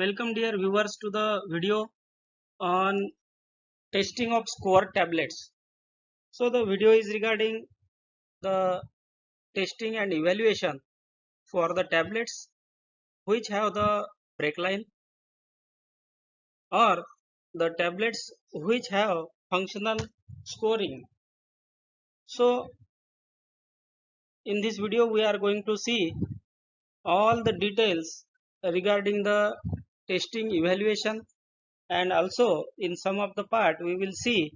Welcome dear viewers to the video on testing of score tablets. So the video is regarding the testing and evaluation for the tablets which have the break line or the tablets which have functional scoring. So in this video we are going to see all the details regarding the testing evaluation, and also in some of the part we will see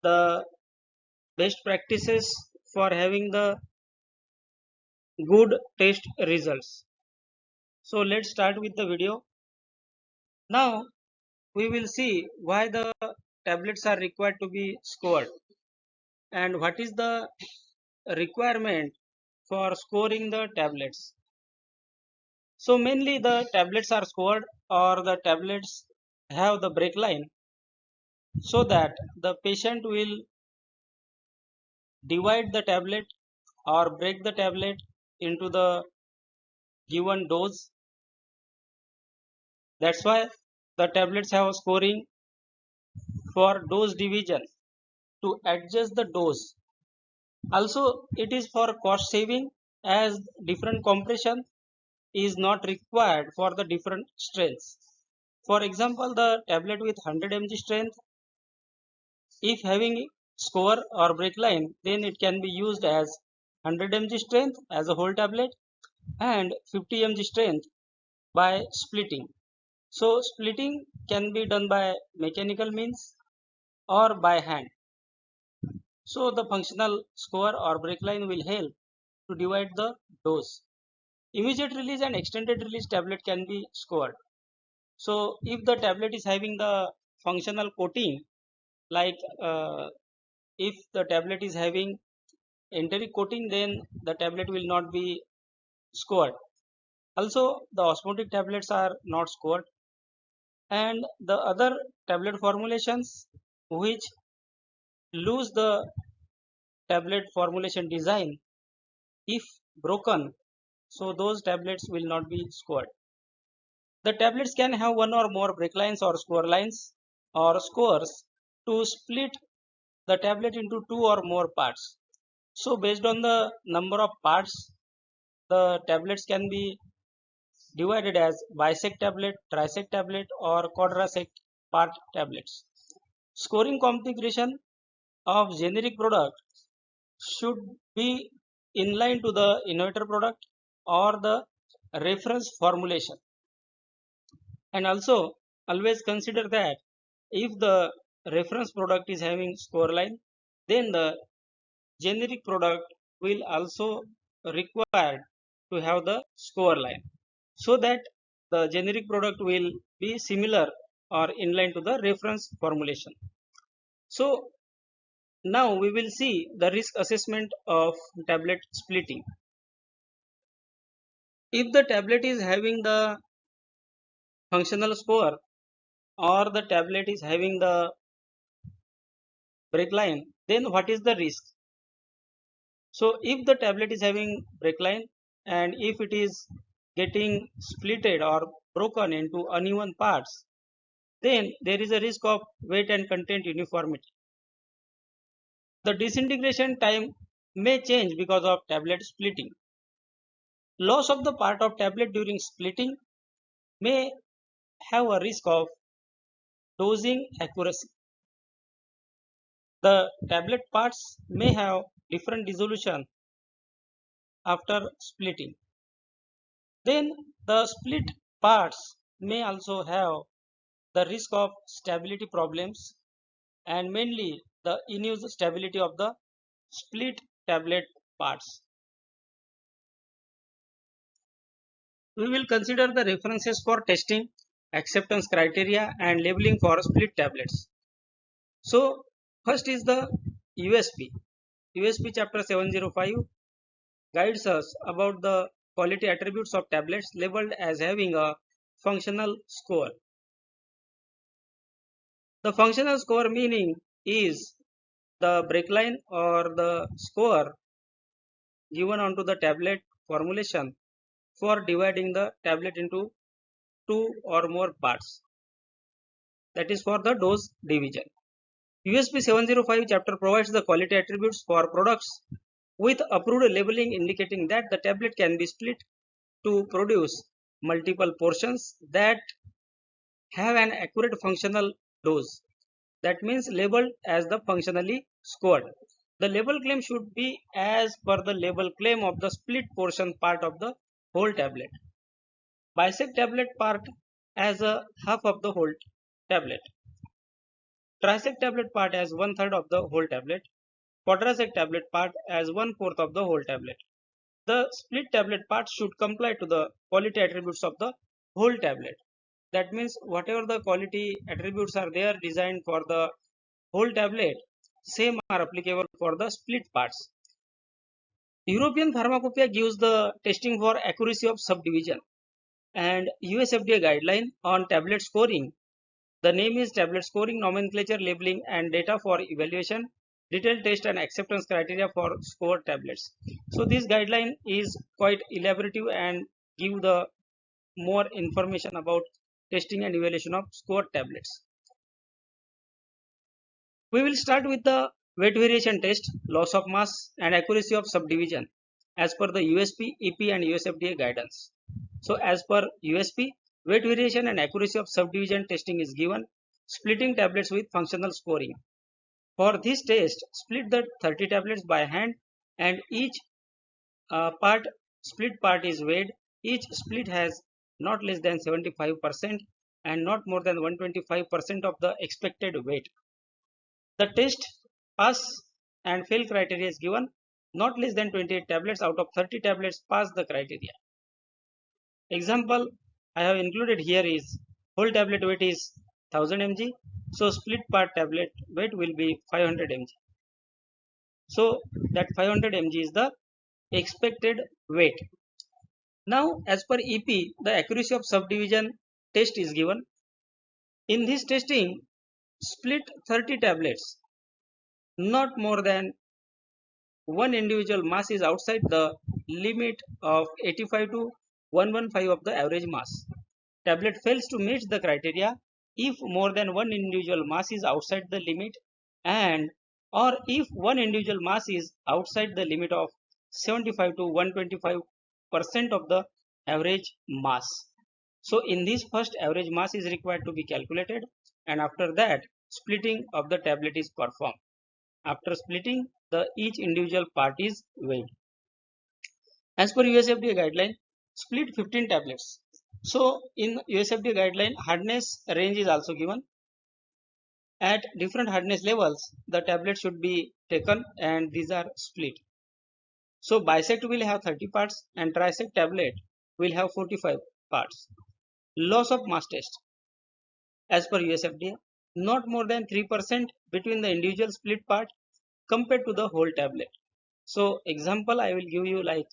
the best practices for having the good test results. So let's start with the video. Now we will see why the tablets are required to be scored and what is the requirement for scoring the tablets. So mainly the tablets are scored or the tablets have the break line so that the patient will divide the tablet or break the tablet into the given dose. That's why the tablets have a scoring for dose division to adjust the dose. Also it is for cost saving as different compression is not required for the different strengths. For example, the tablet with 100 mg strength, if having score or break line, then it can be used as 100 mg strength as a whole tablet and 50 mg strength by splitting. So splitting can be done by mechanical means or by hand. So the functional score or break line will help to divide the dose. Immediate release and extended release tablet can be scored. So if the tablet is having the functional coating, like if the tablet is having enteric coating, then the tablet will not be scored. Also the osmotic tablets are not scored, and the other tablet formulations which lose the tablet formulation design if broken, so those tablets will not be scored. The tablets can have one or more break lines or score lines or scores to split the tablet into two or more parts. So based on the number of parts, the tablets can be divided as bisect tablet, trisect tablet or quadrasect part tablets. Scoring configuration of generic product should be inline to the innovator product or the reference formulation. And also always consider that if the reference product is having score line, then the generic product will also require to have the score line, so that the generic product will be similar or inline to the reference formulation. So now we will see the risk assessment of tablet splitting. If the tablet is having the functional score or the tablet is having the break line, then what is the risk? So if the tablet is having break line and if it is getting splitted or broken into uneven parts, then there is a risk of weight and content uniformity. The disintegration time may change because of tablet splitting. Loss of the part of tablet during splitting may have a risk of dosing accuracy. The tablet parts may have different dissolution after splitting. Then the split parts may also have the risk of stability problems, and mainly the unused stability of the split tablet parts. We will consider the references for testing, acceptance criteria and labeling for split tablets. So first is the USP. USP chapter 705 guides us about the quality attributes of tablets labeled as having a functional score. The functional score meaning is the break line or the score given onto the tablet formulation for dividing the tablet into 2 or more parts. That is for the dose division. USP 705 chapter provides the quality attributes for products with approved labeling indicating that the tablet can be split to produce multiple portions that have an accurate functional dose. That means labeled as the functionally scored. The label claim should be as per the label claim of the split portion part of the whole tablet. Bisect tablet part as a half of the whole tablet. Trisect tablet part as 1/3 of the whole tablet. Quadrasect tablet part as 1/4 of the whole tablet. The split tablet part should comply to the quality attributes of the whole tablet. That means whatever the quality attributes are there designed for the whole tablet, same are applicable for the split parts. European Pharmacopoeia gives the testing for accuracy of subdivision, and US FDA guideline on tablet scoring. The name is tablet scoring, nomenclature, labeling and data for evaluation, detailed test and acceptance criteria for score tablets. So this guideline is quite elaborative and give the more information about testing and evaluation of score tablets. We will start with the weight variation test, loss of mass and accuracy of subdivision as per the USP, EP and USFDA guidance. So as per USP, weight variation and accuracy of subdivision testing is given, splitting tablets with functional scoring. For this test, split the 30 tablets by hand and each split part is weighed. Each split has not less than 75% and not more than 125% of the expected weight. The test pass and fail criteria is given. Not less than 28 tablets out of 30 tablets pass the criteria. Example I have included here is whole tablet weight is 1000 mg. So split part tablet weight will be 500 mg. So that 500 mg is the expected weight. Now as per EP, the accuracy of subdivision test is given. In this testing, split 30 tablets. Not more than one individual mass is outside the limit of 85 to 115 of the average mass. Tablet fails to meet the criteria if more than one individual mass is outside the limit and or if one individual mass is outside the limit of 75 to 125% of the average mass. So in this first average mass is required to be calculated and after that splitting of the tablet is performed. After splitting, each individual part is weighed. As per USFDA guideline, split 15 tablets. So in USFDA guideline, hardness range is also given. At different hardness levels, the tablet should be taken and these are split. So bisect will have 30 parts and trisect tablet will have 45 parts. Loss of mass test. As per USFDA, not more than 3% between the individual split part compared to the whole tablet. So example I will give you, like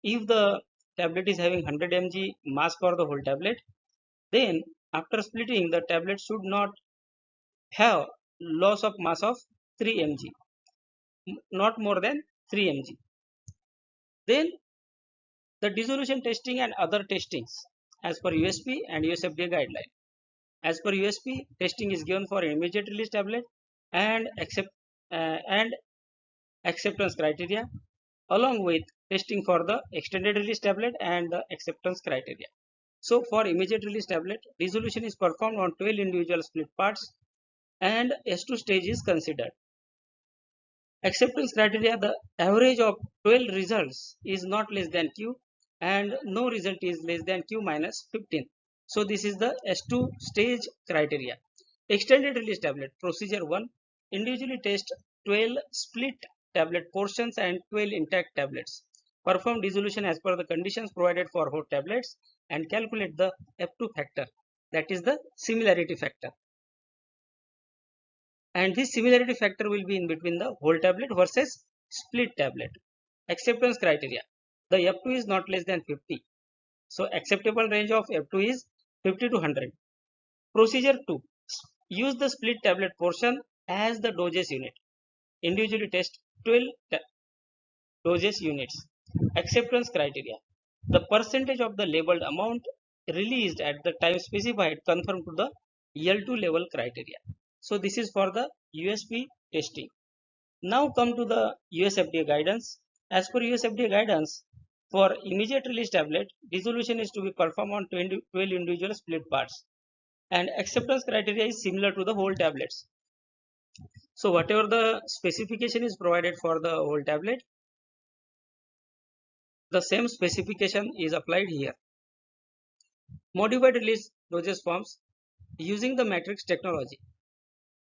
if the tablet is having 100 mg mass for the whole tablet, then after splitting the tablet should not have loss of mass of 3 mg, not more than 3 mg. Then the dissolution testing and other testings as per USP and USFDA guideline. As per USP, testing is given for immediate release tablet and acceptance criteria along with testing for the extended release tablet and the acceptance criteria. So for immediate release tablet, dissolution is performed on 12 individual split parts and S2 stage is considered. Acceptance criteria, the average of 12 results is not less than Q and no result is less than Q minus 15. So this is the S2 stage criteria. Extended release tablet, procedure 1, individually test 12 split tablet portions and 12 intact tablets. Perform dissolution as per the conditions provided for whole tablets and calculate the F2 factor, that is the similarity factor. And this similarity factor will be in between the whole tablet versus split tablet. Acceptance criteria, the F2 is not less than 50. So acceptable range of F2 is 50 to 100. Procedure 2, use the split tablet portion as the doses unit. Individually test 12 doses units. Acceptance criteria, the percentage of the labeled amount released at the time specified conform to the L2 level criteria. So this is for the USP testing. Now come to the US FDA guidance. As per US FDA guidance, for immediate release tablet, dissolution is to be performed on 12 individual split parts, and acceptance criteria is similar to the whole tablets. So whatever the specification is provided for the whole tablet, the same specification is applied here. Modified release dosage forms using the matrix technology.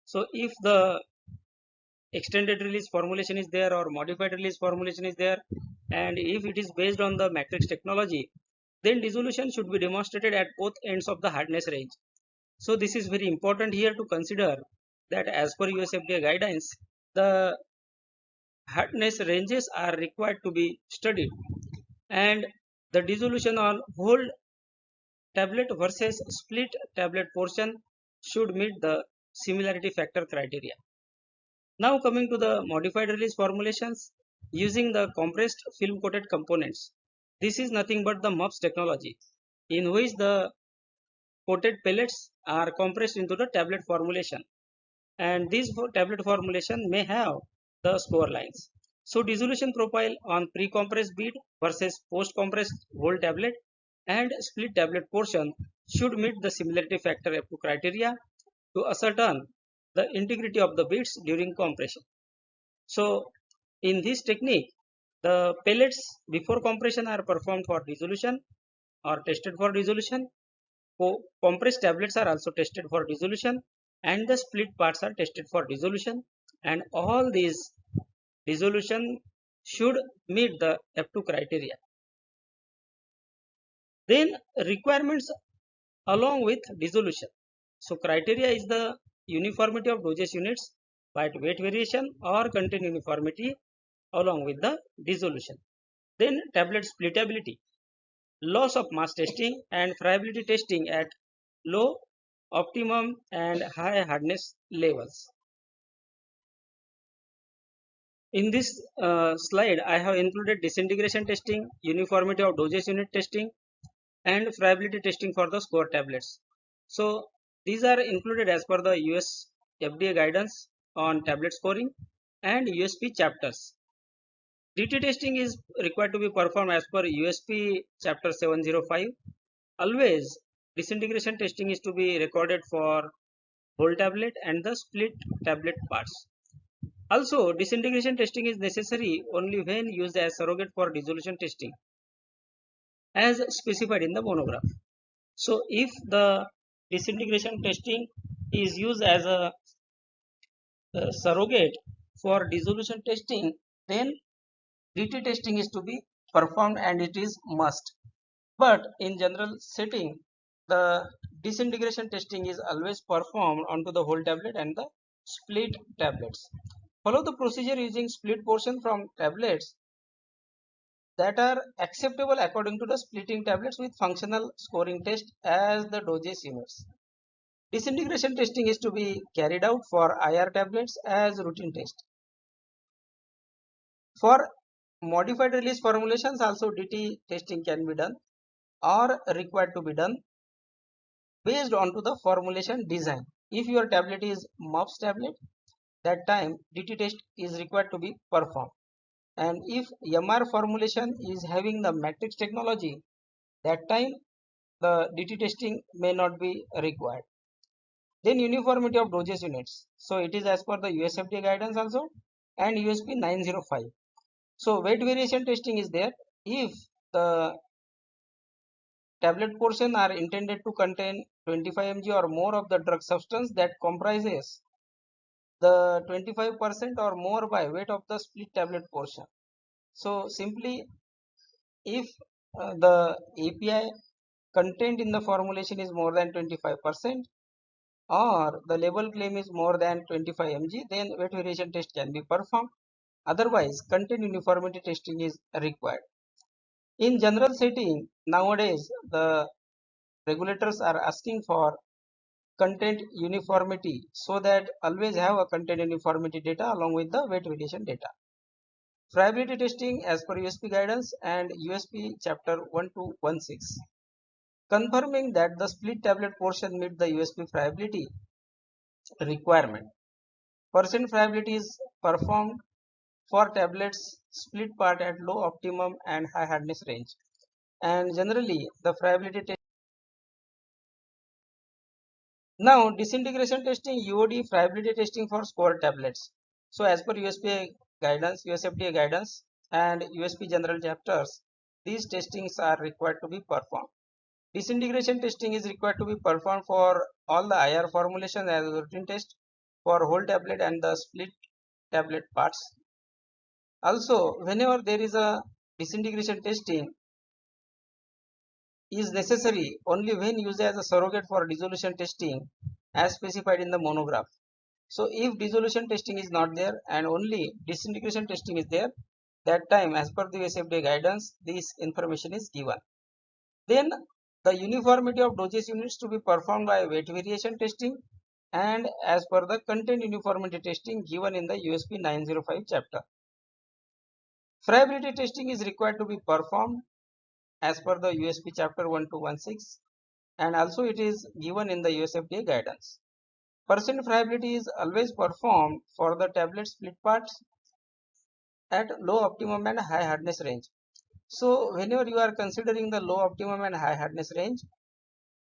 So if the extended release formulation is there or modified release formulation is there, and if it is based on the matrix technology, then dissolution should be demonstrated at both ends of the hardness range. So this is very important here to consider that as per US FDA guidance, the hardness ranges are required to be studied, and the dissolution on whole tablet versus split tablet portion should meet the similarity factor criteria. Now coming to the modified release formulations using the compressed film coated components. This is nothing but the MUPS technology, in which the coated pellets are compressed into the tablet formulation, and this tablet formulation may have the score lines. So dissolution profile on pre-compressed bead versus post-compressed whole tablet and split tablet portion should meet the similarity factor F2 criteria to ascertain the integrity of the beads during compression. So in this technique, the pellets before compression are performed for dissolution or tested for dissolution. Compressed tablets are also tested for dissolution, and the split parts are tested for dissolution, and all these dissolution should meet the F2 criteria. Then requirements along with dissolution. So criteria is the uniformity of dosage units by weight variation or content uniformity along with the dissolution. Then tablet splittability, loss of mass testing and friability testing at low, optimum and high hardness levels. In this slide, I have included disintegration testing, uniformity of dosage unit testing, and friability testing for the score tablets. So these are included as per the US FDA guidance on tablet scoring and USP chapters. DT testing is required to be performed as per USP chapter 705. Always disintegration testing is to be recorded for whole tablet and the split tablet parts. Also, disintegration testing is necessary only when used as surrogate for dissolution testing, as specified in the monograph. So, if the disintegration testing is used as a surrogate for dissolution testing, then DT testing is to be performed and it is must. But in general setting, the disintegration testing is always performed onto the whole tablet and the split tablets. Follow the procedure using split portion from tablets that are acceptable according to the splitting tablets with functional scoring test as the dosage units. Disintegration testing is to be carried out for IR tablets as routine test. For modified release formulations also DT testing can be done or required to be done based on to the formulation design. If your tablet is MUPS tablet, that time DT test is required to be performed. And if MR formulation is having the matrix technology, that time the DT testing may not be required. Then uniformity of dosage units. So it is as per the US FDA guidance also and USP 905. So weight variation testing is there. If the tablet portion are intended to contain 25 mg or more of the drug substance that comprises the 25% or more by weight of the split tablet portion. So simply if the API contained in the formulation is more than 25% or the label claim is more than 25 mg, then weight variation test can be performed. Otherwise, content uniformity testing is required. In general setting, nowadays the regulators are asking for content uniformity so that always have a content uniformity data along with the weight variation data. Friability testing as per USP guidance and USP chapter 1216. confirming that the split tablet portion meet the USP friability requirement. Percent friability is performed for tablets split part at low optimum and high hardness range. And generally, the friability test. Now, disintegration testing, UOD friability testing for score tablets. So, as per USP guidance, USFDA guidance, and USP general chapters, these testings are required to be performed. Disintegration testing is required to be performed for all the IR formulation as a routine test for whole tablet and the split tablet parts. Also, whenever there is a disintegration testing is necessary only when used as a surrogate for dissolution testing as specified in the monograph. So if dissolution testing is not there and only disintegration testing is there, that time as per the USFDA guidance, this information is given. Then the uniformity of dosage units to be performed by weight variation testing and as per the content uniformity testing given in the USP 905 chapter. Friability testing is required to be performed as per the USP chapter 1216 and also it is given in the USFDA guidance. Percent friability is always performed for the tablet split parts at low optimum and high hardness range. So whenever you are considering the low optimum and high hardness range,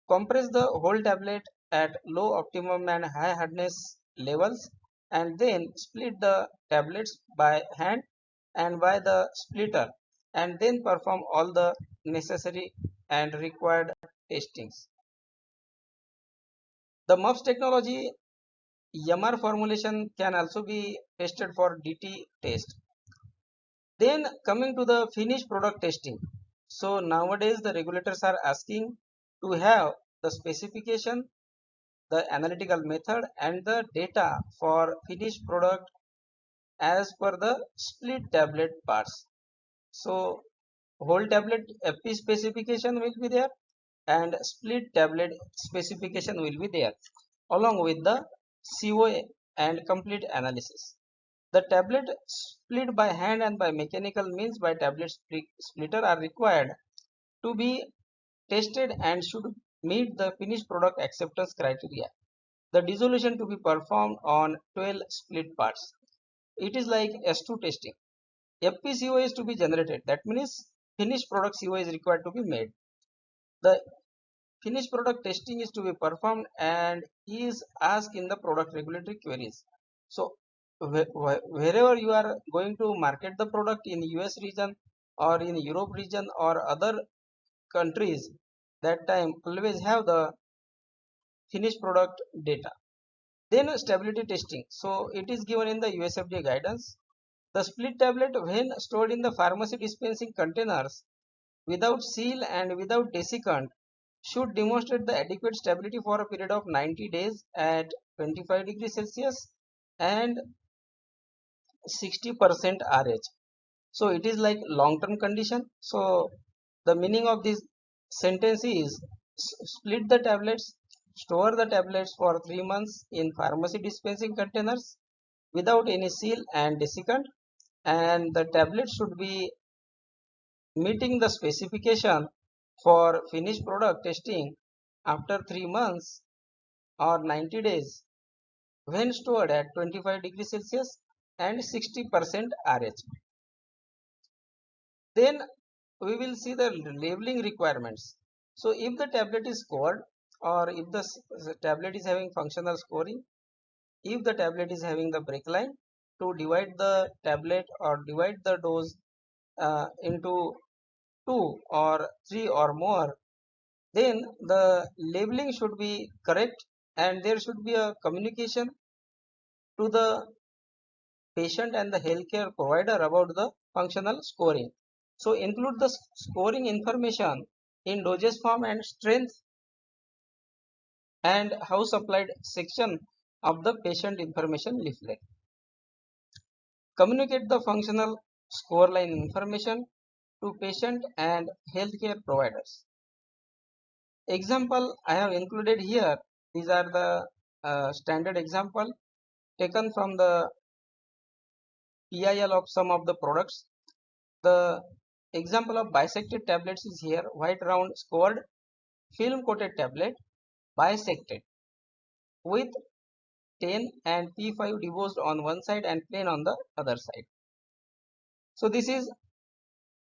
compress the whole tablet at low optimum and high hardness levels and then split the tablets by hand and by the splitter and then perform all the necessary and required testings. The MUPS technology MR formulation can also be tested for DT test. Then coming to the finished product testing. So nowadays the regulators are asking to have the specification, the analytical method and the data for finished product as per the split tablet parts. So whole tablet FP specification will be there and split tablet specification will be there along with the COA and complete analysis. The tablet split by hand and by mechanical means by tablet splitter are required to be tested and should meet the finished product acceptance criteria. The dissolution to be performed on 12 split parts. It is like S2 testing. FPCO is to be generated. That means finished product CO is required to be made. The finished product testing is to be performed and is asked in the product regulatory queries. So wherever you are going to market the product in US region or in Europe region or other countries, that time always have the finished product data. Then stability testing. So it is given in the USFDA guidance. The split tablet when stored in the pharmacy dispensing containers without seal and without desiccant should demonstrate the adequate stability for a period of 90 days at 25 degrees Celsius and 60% RH. So it is like long-term condition. So the meaning of this sentence is split the tablets, store the tablets for 3 months in pharmacy dispensing containers without any seal and desiccant, and the tablet should be meeting the specification for finished product testing after 3 months or 90 days when stored at 25 degrees Celsius and 60% RH. Then we will see the labeling requirements. So if the tablet is scored or if the tablet is having functional scoring, if the tablet is having the break line, to divide the tablet or divide the dose into 2 or 3 or more, then the labeling should be correct and there should be a communication to the patient and the healthcare provider about the functional scoring. So include the scoring information in dosage form and strength and how supplied section of the patient information leaflet. Communicate the functional score line information to patient and healthcare providers. Example I have included here. These are the standard example taken from the PIL of some of the products. The example of bisected tablets is here, white round scored film coated tablet bisected with 10 and P5 debosed on one side and plain on the other side. So this is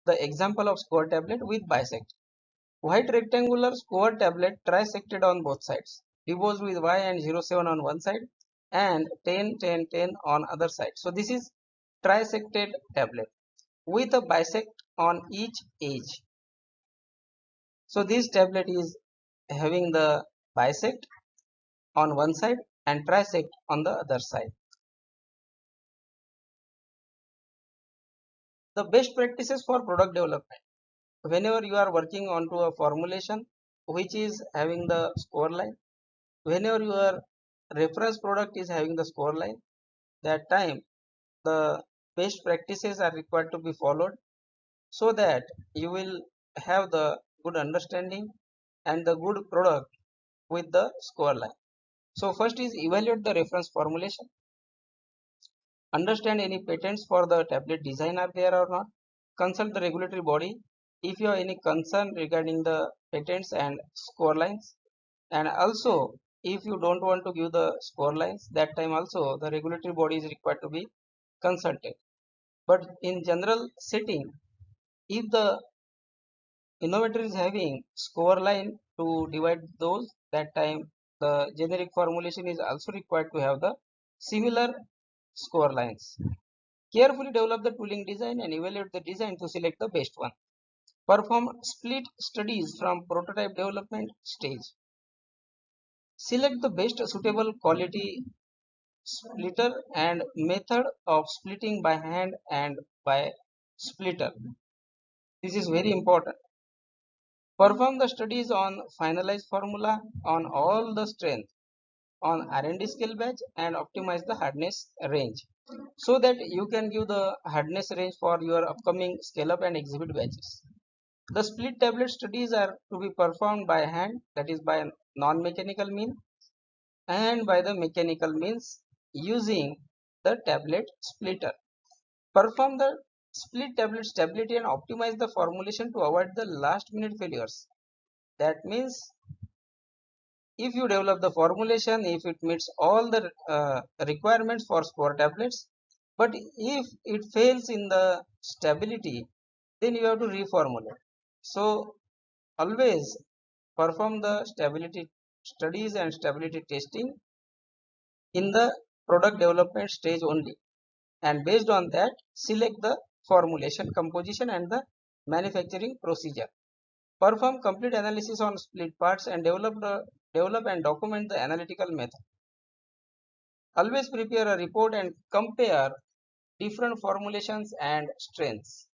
the example of square tablet with bisect. White rectangular square tablet trisected on both sides, debosed with Y and 07 on one side and 10, 10, 10 on other side. So this is trisected tablet with a bisect on each edge. So this tablet is having the bisect on one side and trisect on the other side. The best practices for product development. Whenever you are working onto a formulation which is having the score line, whenever your reference product is having the score line, that time the best practices are required to be followed so that you will have the good understanding and the good product with the score line. So first is evaluate the reference formulation. Understand any patents for the tablet design are there or not. Consult the regulatory body if you have any concern regarding the patents and score lines. And also, if you don't want to give the score lines, that time also the regulatory body is required to be consulted. But in general setting, if the innovator is having score line to divide those, that time the generic formulation is also required to have the similar score lines. Carefully develop the tooling design and evaluate the design to select the best one. Perform split studies from prototype development stage. Select the best suitable quality splitter and method of splitting by hand and by splitter. This is very important. Perform the studies on finalized formula on all the strength on R&D scale batch and optimize the hardness range so that you can give the hardness range for your upcoming scale up and exhibit batches. The split tablet studies are to be performed by hand, that is by non-mechanical means, and by the mechanical means using the tablet splitter. Perform the split tablet stability and optimize the formulation to avoid the last minute failures. That means if you develop the formulation, if it meets all the requirements for spore tablets, but if it fails in the stability, then you have to reformulate. So always perform the stability studies and stability testing in the product development stage only, and based on that select the formulation composition and the manufacturing procedure. Perform complete analysis on split parts and develop and document the analytical method. Always prepare a report and compare different formulations and strengths.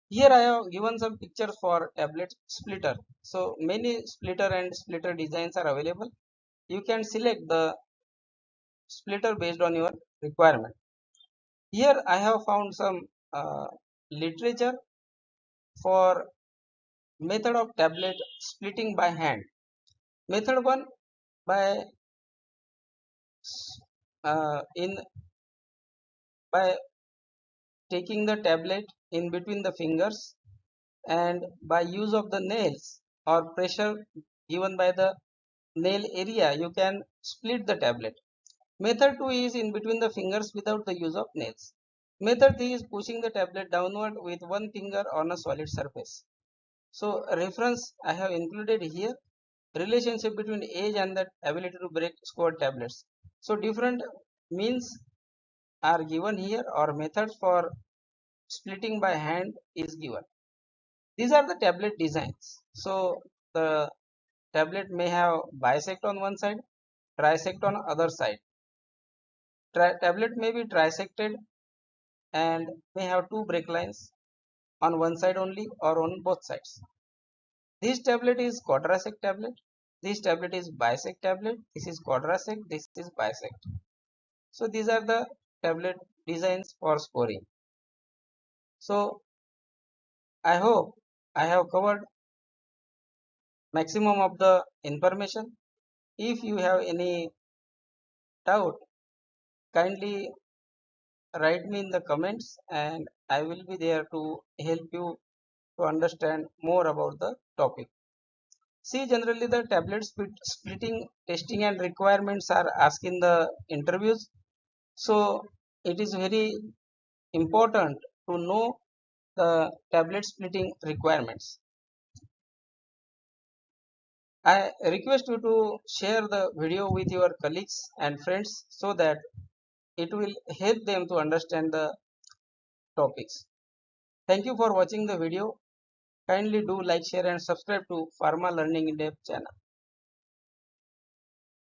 Here I have given some pictures for tablet splitter. So many splitter and splitter designs are available. You can select the splitter based on your requirement. Here I have found some literature for method of tablet splitting by hand. Method 1, by in by taking the tablet in between the fingers and by use of the nails or pressure given by the nail area you can split the tablet. Method 2 is in between the fingers without the use of nails. Method 3 is pushing the tablet downward with one finger on a solid surface. So reference I have included here, relationship between age and the ability to break square tablets. So different means are given here or methods for splitting by hand is given. These are the tablet designs. So the tablet may have bisect on one side, trisect on other side. Tablet may be trisected and may have two break lines on one side only or on both sides. This tablet is quadrasect tablet. This tablet is bisect tablet. This is quadrasect. This is bisect. So these are the tablet designs for scoring. So I hope I have covered maximum of the information. If you have any doubt, kindly write me in the comments and I will be there to help you to understand more about the topic. See, generally the tablet splitting testing and requirements are asked in the interviews. So it is very important to know the tablet splitting requirements. I request you to share the video with your colleagues and friends so that it will help them to understand the topics. Thank you for watching the video. Kindly do like, share and subscribe to Pharma Learning in Depth channel.